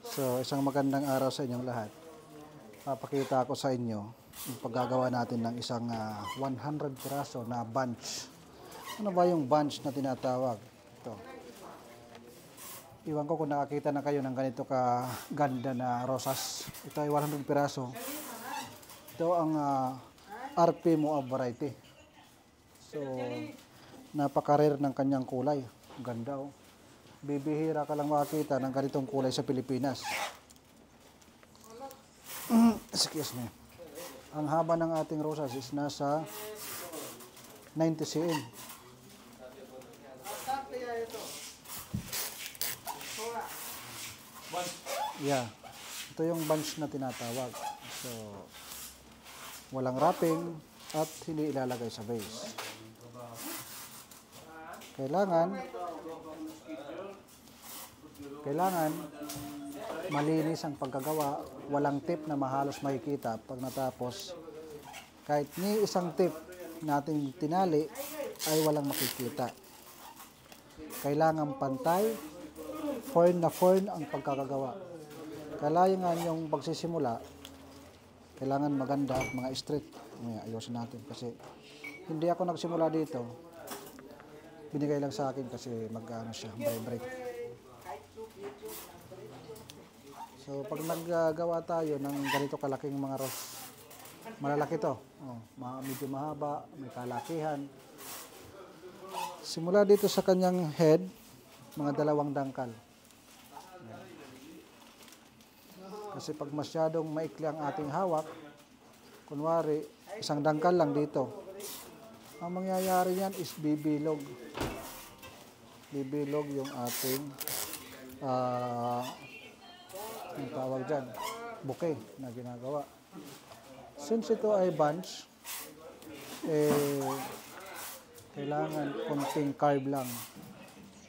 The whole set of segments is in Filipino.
So, isang magandang araw sa inyong lahat. Papakita ko sa inyo yung paggagawa natin ng isang 100 piraso na bunch. Ano ba yung bunch na tinatawag? Ito. Iwan ko kung nakakita na kayo ng ganito kaganda na rosas. Ito ay 100 piraso. Ito ang RP Moa variety. So, napaka-rare ng kanyang kulay. Ganda oh. Bibihira ka lang makakita ng ganitong kulay sa Pilipinas. Excuse me. Ang haba ng ating rosas is nasa 90 cm. Yeah. Ito yung bunch na tinatawag. So, walang wrapping at hindi ilalagay sa vase. Kailangan malinis ang pagkagawa, walang tip na mahalos makikita pag natapos. Kahit ni isang tip natin tinali ay walang makikita. Kailangan pantay, forn na forn ang pagkakagawa. Kailangan yung pagsisimula, kailangan maganda at mga straight. Ayusin natin kasi hindi ako nagsimula dito. Binigay lang sa akin kasi mag-ano siya, break. So, pag naggagawa tayo ng ganito kalaking mga rose, malalaki to. Oh, medyo mahaba, may kalakihan. Simula dito sa kanyang head, mga 2 dangkal. Kasi pag masyadong maikli ang ating hawak, kunwari, 1 dangkal lang dito. Ang mangyayari yan is bibilog. Bibilog yung ating ang tawag dyan, bouquet na ginagawa. Since ito ay bunch, kailangan konting carve lang.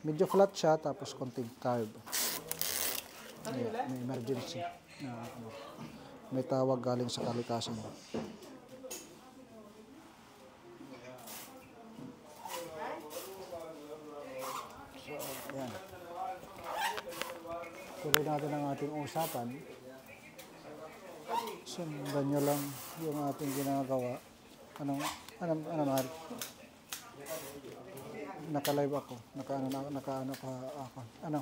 Medyo flat siya, tapos konting carve. May emergency. May tawag galing sa kalikasan. So, ayan. Tuloy natin ang ating usapan. Sundan nyo lang yung ating ginagawa. Ano mahal? Naka-live ako. Naka-ano pa ako. Ano?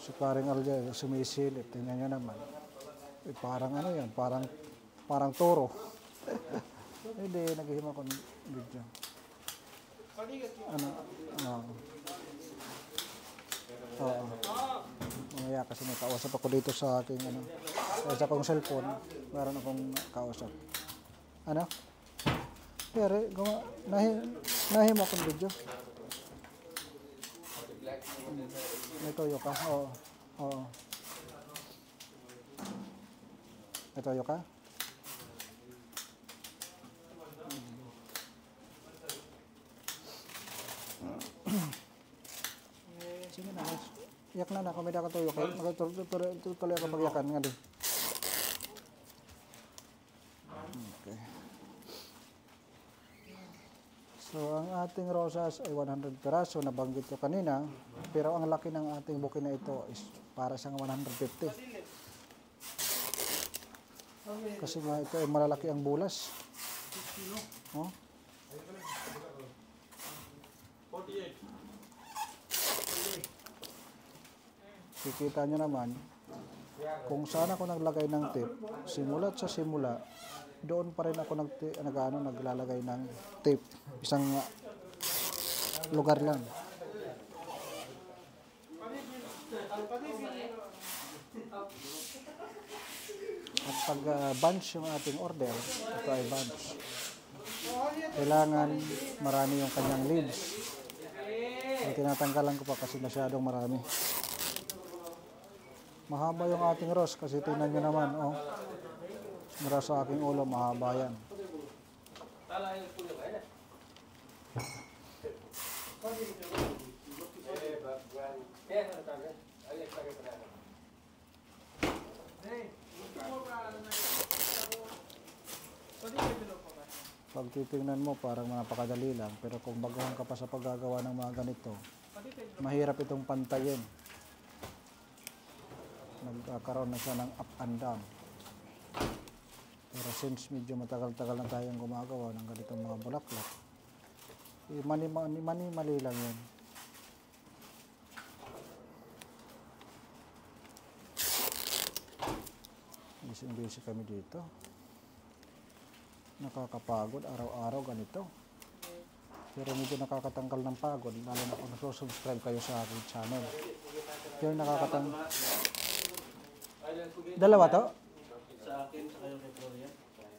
Si paring Alja, sumisilip. Tingnan nyo naman. Parang ano yan? Parang toro. Hindi, naghihim ako ng video. Oo. Mamaya kasi may kausap ako dito sa aking sa akong cellphone. Meron akong kausap. Ano? Pero nahim akong video. May toyo ka? Oo. May toyo ka? Sige na, iyak na kung may nakatuyo kayo. Tuloy ako pag-iyakan nga din. Okay. So, ang ating rosas ay 100 piraso, nabanggit ko kanina. Pero ang laki ng ating bouquet na ito is para siyang 150. Kasi nga ito ay malalaki ang bulas. Oh? 48. Kikita nyo naman, kung saan ako naglagay ng tip, simula't sa simula, doon pa rin ako naglalagay ng tip. Isang lugar lang. At pag bunch yung ating order, ito ay bunch. Kailangan marami yung kanyang leaves. Ay, tinatanggalan ko pa kasi masyadong marami. Mahaba yung ating rose kasi tingnan nyo naman, oh. Mura sa aking ulo, mahaba yan. Pag titingnan mo, parang napakadali lang. Pero kung baguhan ka pa sa paggagawa ng mga ganito, mahirap itong pantayin. nagkakaroon na siya ng up and down. Pero since medyo matagal-tagal na tayong gumagawa ng ganitong mga bulaklak, mali lang yan. Busy kami dito. Nakakapagod araw-araw ganito. Pero medyo nakakatanggal ng pagod, lalo na kung nag-subscribe kayo sa aking channel. Pero Dalawa to? Sa akin, sa kayo kay Gloria.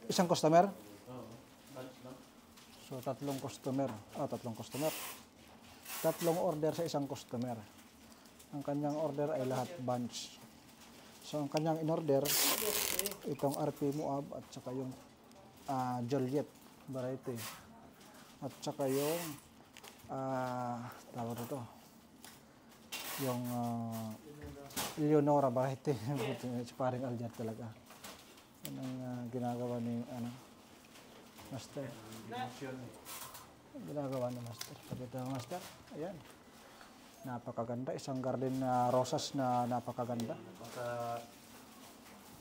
Isang customer? Oo. Bunch lang. So, tatlong customer. Tatlong order sa isang customer. Ang kanyang order ay lahat bunch. So, ang kanyang in-order, itong RP Moab at saka yung Joliet variety. At saka yung tawag ito. Yung Leonora variety. Paring Aljat talaga. Yan ang ginagawa ni Master. Ginagawa ni Master. Pagkita ng Master, ayan. Napakaganda. Isang garden na rosas na napakaganda.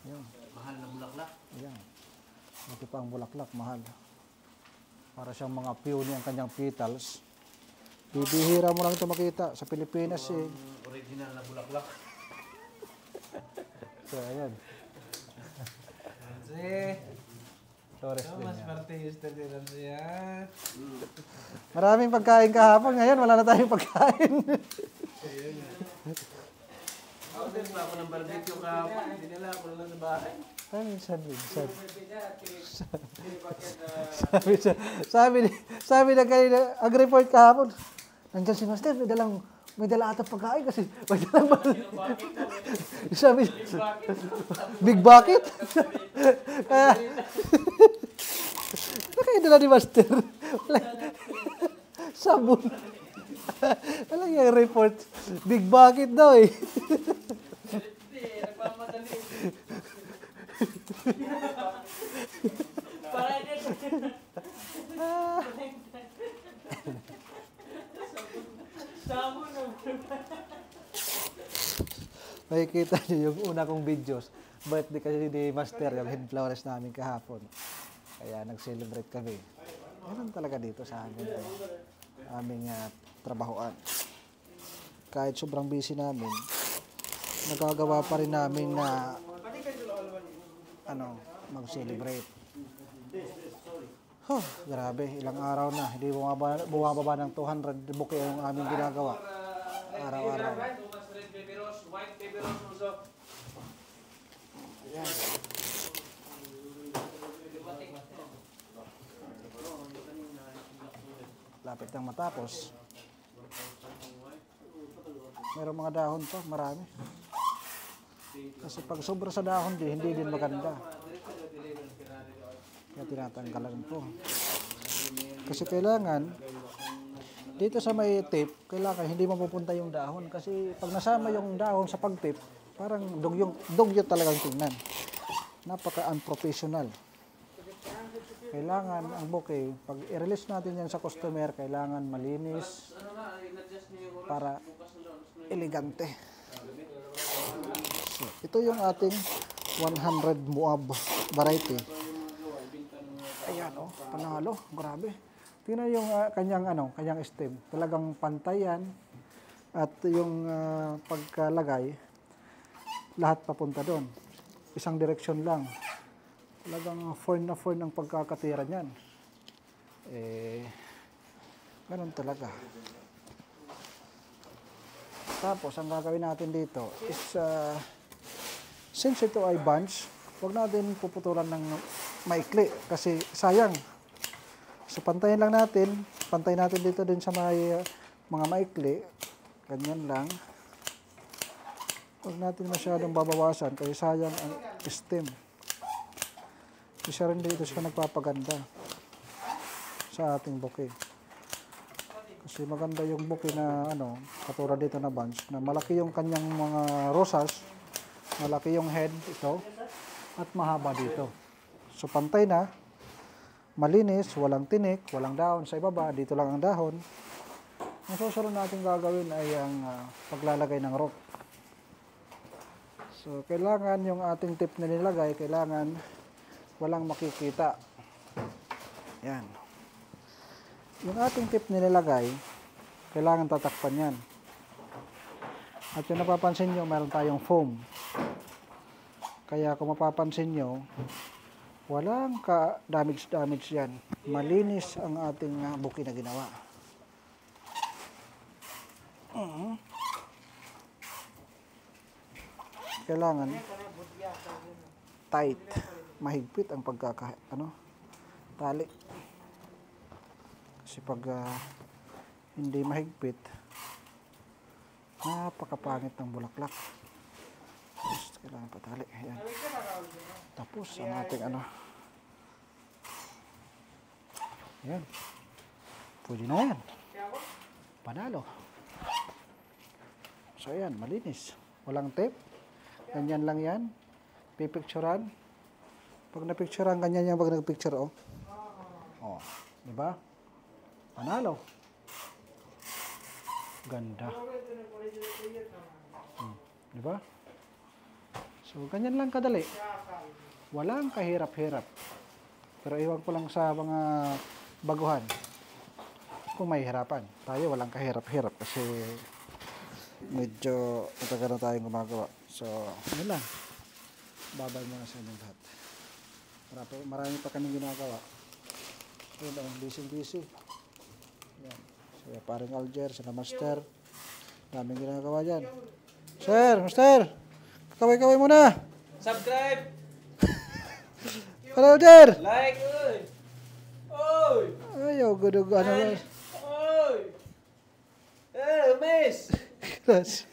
Ayan. Mahal na bulaklak. Ayan. Ito pa ang bulaklak, mahal. Para siyang mga peony ang kanyang petals. Bibihira mo lang ito makita. Sa Pilipinas Original na bulaklak. So, ayan. Torres din Mas yan. partista din lang siya. Maraming pagkain kahapon. Ngayon, wala na tayong pagkain. Ako din pa ako ng barbecue kahapon. Dinala ako lang sa bahay. Sabi na kanina,ag-report kahapon. Nandiyan si Master, may dala ata pagkain kasi may dalang sabi, big bucket? Ano kayo dala ni Master? Sabon. Walang yung report. Big bucket daw eh. Nagmamadali. Makikita niyo yung una kong videos. Birthday kasi ni Master, yung head flowers namin kahapon. Kaya nag-celebrate kami. Ganun talaga dito sa amin. Aming trabahoan. Kahit sobrang busy namin, nagagawa pa rin namin na mag-celebrate. Grabe, ilang araw na. Hindi bumababa ng 200 bouquet yung aming ginagawa. Araw-araw. White paper rose also. Ayan. Lapit nang matapos. Merong mga dahon pa, marami. Kasi pag sobra sa dahon, hindi din maganda. Kaya tinatanggalan po. Kasi kailangan, dito sa may tape, kailangan hindi mapupunta yung dahon. Kasi pag nasama yung dahon sa pag-tape, parang dugyot talagang tingnan. Napaka-unprofessional. Kailangan ang bouquet, pag i-release natin yan sa customer, kailangan malinis para elegante. So, ito yung ating 100 Moab variety. Ayan panalo, grabe. Tingnan yung kanyang stem. Talagang pantayan at yung pagkalagay, lahat papunta doon. Isang direksyon lang. Talagang forn na forn ang pagkakatira niyan. Ganun talaga. Tapos, ang gagawin natin dito is, since ito ay bunch, huwag natin puputulan ng maikli kasi sayang. So, pantayin lang natin. Pantay natin dito din sa mga maikli. Ganyan lang. Huwag natin masyadong babawasan kasi sayang ang stem. Isa rin dito siya nagpapaganda sa ating bouquet. Kasi maganda yung bouquet na katulad dito na bunch, na malaki yung kanyang mga rosas, malaki yung head ito, at mahaba dito. So pantay na, malinis, walang tinik, walang dahon sa ibaba, dito lang ang dahon. Ang susunod natin gagawin ay ang paglalagay ng rope. So, kailangan yung ating tip na nilagay, kailangan walang makikita. Yan. Yung ating tip na nilagay, kailangan tatakpan yan. At yung napapansin nyo, meron tayong foam. Kaya kung mapapansin nyo, walang ka-damage yan. Malinis ang ating buki na ginawa. Kailangan tight, mahigpit ang tali. Kasi pag hindi mahigpit, napakapangit ng bulaklak. Tapos kailangan patali. Ayan. Tapos ang ating ayan. Pwede na yan. Panalo. So ayan, malinis. Walang tape. Ganyan lang yan. Pipicturean. Pag napicturean, ganyan yan pag nagpicture, oh. Oh, di ba? Panalo. Ganda. Di ba? So, ganyan lang kadali. Walang kahirap-hirap. Pero iwan ko lang sa mga baguhan kung may hirapan. Tayo walang kahirap-hirap kasi medyo matagal na tayong gumagawa. So, yun lang. Babay muna sa inyong lahat. Marami pa kaming ginagawa. Ayun lang, busy. Yan. So, paring Alger, sila Master. Daming ginagawa dyan. Sir, Master! Kaway-kaway muna! Subscribe! Hello, Alger! Like! Oy! Ayaw, gudugo. Oy! Miss! Class.